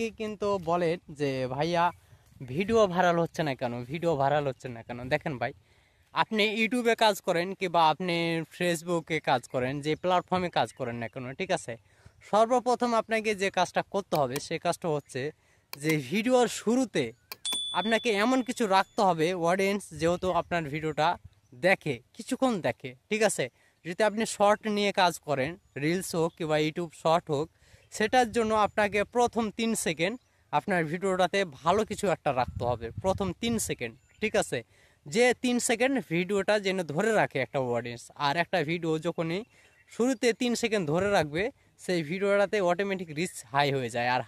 অনেকেই কিন্তু বলেন যে ভাইয়া ভিডিও ভাইরাল হচ্ছে না কেন, ভিডিও ভাইরাল হচ্ছে না কেন। দেখেন ভাই, আপনি ইউটিউবে কাজ করেন কিংবা আপনি ফেসবুকে কাজ করেন, যে প্ল্যাটফর্মে কাজ করেন না কেন, ঠিক আছে, সর্বপ্রথম আপনাকে যে কাজটা করতে হবে সে কাজটা হচ্ছে যে ভিডিওর শুরুতে আপনাকে এমন কিছু রাখতে হবে অডিয়েন্স যেহেতু আপনার ভিডিওটা দেখে, কিছুক্ষণ দেখে, ঠিক আছে। যদি আপনি শর্ট নিয়ে কাজ করেন, রিলস হোক কিংবা ইউটিউব শর্ট হোক, সেটার জন্য আপনাকে প্রথম 3 সেকেন্ড আপনার ভিডিওটাতে ভালো কিছু একটা রাখতে হবে, প্রথম 3 সেকেন্ড, ঠিক আছে। যে 3 সেকেন্ড ভিডিওটা যেন ধরে রাখে একটা অডিয়েন্স। আর একটা ভিডিও যখনই শুরুতে 3 সেকেন্ড ধরে রাখবে, সেই ভিডিওটাতে অটোমেটিক রিচ হাই হয়ে যায়। আর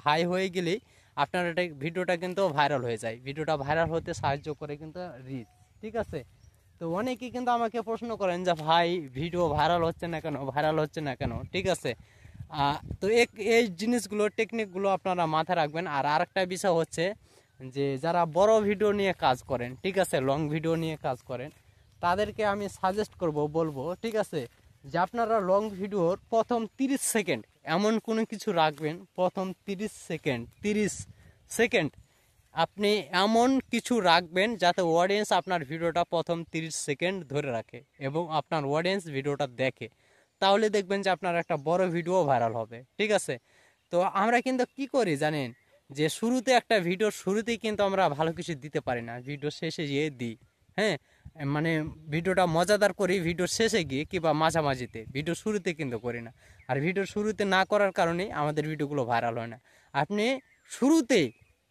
হাই হয়ে গেলেই আপনার এটা ভিডিওটা কিন্তু ভাইরাল হয়ে যায়। ভিডিওটা ভাইরাল হতে সাহায্য করে কিন্তু রিচ, ঠিক আছে। তো অনেকেই কিন্তু আমাকে প্রশ্ন করেন যে ভাই ভিডিও ভাইরাল হচ্ছে না কেন, ভাইরাল হচ্ছে না কেন, ঠিক আছে। তো এই জিনিসগুলো, টেকনিকগুলো আপনারা মাথায় রাখবেন। আর আরেকটা বিষয় হচ্ছে যে যারা বড় ভিডিও নিয়ে কাজ করেন, ঠিক আছে, লং ভিডিও নিয়ে কাজ করেন, তাদেরকে আমি সাজেস্ট বলবো, ঠিক আছে, যে আপনারা লং ভিডিওর প্রথম 30 সেকেন্ড এমন কোনো কিছু রাখবেন। প্রথম 30 সেকেন্ড আপনি এমন কিছু রাখবেন যাতে অডিয়েন্স আপনার ভিডিওটা প্রথম 30 সেকেন্ড ধরে রাখে এবং আপনার অডিয়েন্স ভিডিওটা দেখে। তাহলে দেখবেন যে আপনার একটা বড় ভিডিও ভাইরাল হবে, ঠিক আছে। তো আমরা কিন্তু কি করি জানেন, যে শুরুতে একটা ভিডিওর শুরুতেই কিন্তু আমরা ভালো কিছু দিতে পারি না, ভিডিও শেষে গিয়ে দিই। হ্যাঁ, মানে ভিডিওটা মজাদার করি ভিডিওর শেষে গিয়ে কিংবা মাঝামাঝিতে, ভিডিও শুরুতে কিন্তু করি না। আর ভিডিও শুরুতে না করার কারণেই আমাদের ভিডিওগুলো ভাইরাল হয় না। আপনি শুরুতেই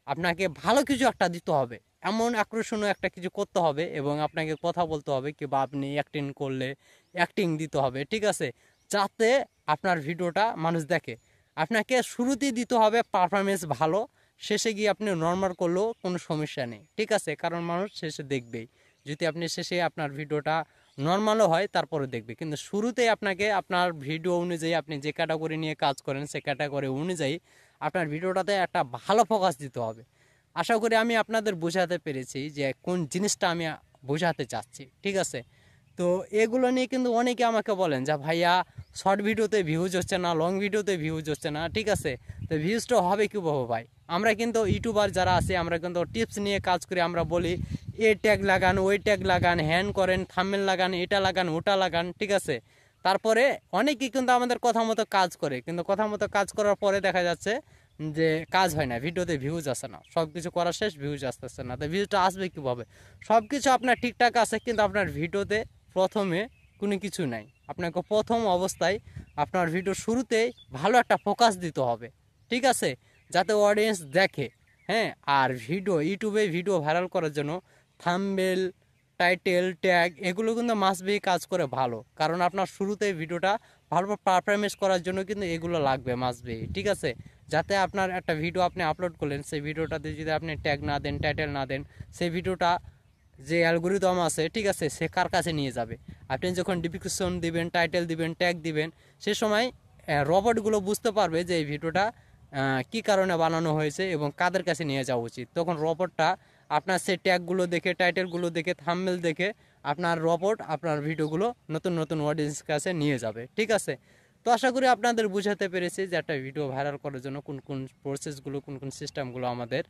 আপনাকে ভালো কিছু একটা দিতে হবে, এমন আকর্ষণীয় একটা কিছু করতে হবে এবং আপনাকে কথা বলতে হবে কিংবা আপনি অ্যাক্টিং করলে অ্যাক্টিং দিতে হবে, ঠিক আছে, যাতে আপনার ভিডিওটা মানুষ দেখে। আপনাকে শুরুতেই দিতে হবে পারফরমেন্স ভালো, শেষে গিয়ে আপনি নর্মাল করলেও কোনো সমস্যা নেই, ঠিক আছে, কারণ মানুষ শেষে দেখবেই। যদি আপনি শেষে আপনার ভিডিওটা নর্মালও হয় তারপরে দেখবে, কিন্তু শুরুতেই আপনাকে আপনার ভিডিও অনুযায়ী, আপনি যে ক্যাটাগরি নিয়ে কাজ করেন সে ক্যাটাগরি অনুযায়ী আপনার ভিডিওটাতে একটা ভালো ফোকাস দিতে হবে। আশা করি আমি আপনাদের বোঝাতে পেরেছি যে কোন জিনিসটা আমি বোঝাতে চাচ্ছি, ঠিক আছে। তো এগুলো নিয়ে কিন্তু অনেকে আমাকে বলেন যে ভাইয়া শর্ট ভিডিওতে ভিউজ হচ্ছে না, লং ভিডিওতে ভিউজ হচ্ছে না, ঠিক আছে। তো ভিউজটা হবে কীভাবে ভাই? আমরা কিন্তু ইউটিউবার যারা আছে আমরা কিন্তু টিপস নিয়ে কাজ করি। আমরা বলি এ ট্যাগ লাগান, ওই ট্যাগ লাগান, হ্যান করেন, থাম্বনেল লাগান, এটা লাগান, ওটা লাগান, ঠিক আছে। তারপরে অনেকেই কিন্তু আমাদের কথা মতো কাজ করে, কিন্তু কথা মতো কাজ করার পরে দেখা যাচ্ছে যে কাজ হয় না, ভিডিওতে ভিউজ আসে না, সব কিছু করা শেষ ভিউজ আসতেছে না। তো ভিউজটা আসবে কীভাবে? সব কিছু আপনার ঠিকঠাক আছে কিন্তু আপনার ভিডিওতে প্রথমে কোনো কিছু নাই। আপনাকে প্রথম অবস্থায় আপনার ভিডিও শুরুতে ভালো একটা ফোকাস দিতে হবে, ঠিক আছে, যাতে অডিয়েন্স দেখে। হ্যাঁ, আর ইউটিউবে ভিডিও ভাইরাল করার জন্য থাম্বনেল, টাইটেল, ট্যাগ এগুলো কিন্তু মাস্ট বি কাজ করে ভালো, কারণ আপনার শুরুতে ভিডিওটা ভালো পারফরমেন্স করার জন্য কিন্তু এগুলো লাগবে মাস্ট বি, ঠিক আছে। যাতে আপনার একটা ভিডিও আপনি আপলোড করলেন, সেই ভিডিওটাতে যদি আপনি ট্যাগ না দেন, টাইটেল না দেন, সেই ভিডিওটা যে অ্যালগোরিদম আছে, ঠিক আছে, সে কার কাছে নিয়ে যাবে? আপনি যখন ডিসক্রিপশন দিবেন, টাইটেল দিবেন, ট্যাগ দিবেন, সে সময় রোবটগুলো বুঝতে পারবে যে এই ভিডিওটা কী কারণে বানানো হয়েছে এবং কাদের কাছে নিয়ে যাওয়া উচিত। তখন রোবটটা আপনার সেই ট্যাগগুলো দেখে, টাইটেলগুলো দেখে, থাম্বনেল দেখে আপনার রোবট আপনার ভিডিওগুলো নতুন নতুন অডিয়েন্স কাছে নিয়ে যাবে, ঠিক আছে। তো আশা করি আপনাদের বুঝাতে পেরেছি যে একটা ভিডিও ভাইরাল করার জন্য কোন কোন প্রসেসগুলো, কোন কোন সিস্টেমগুলো আমাদের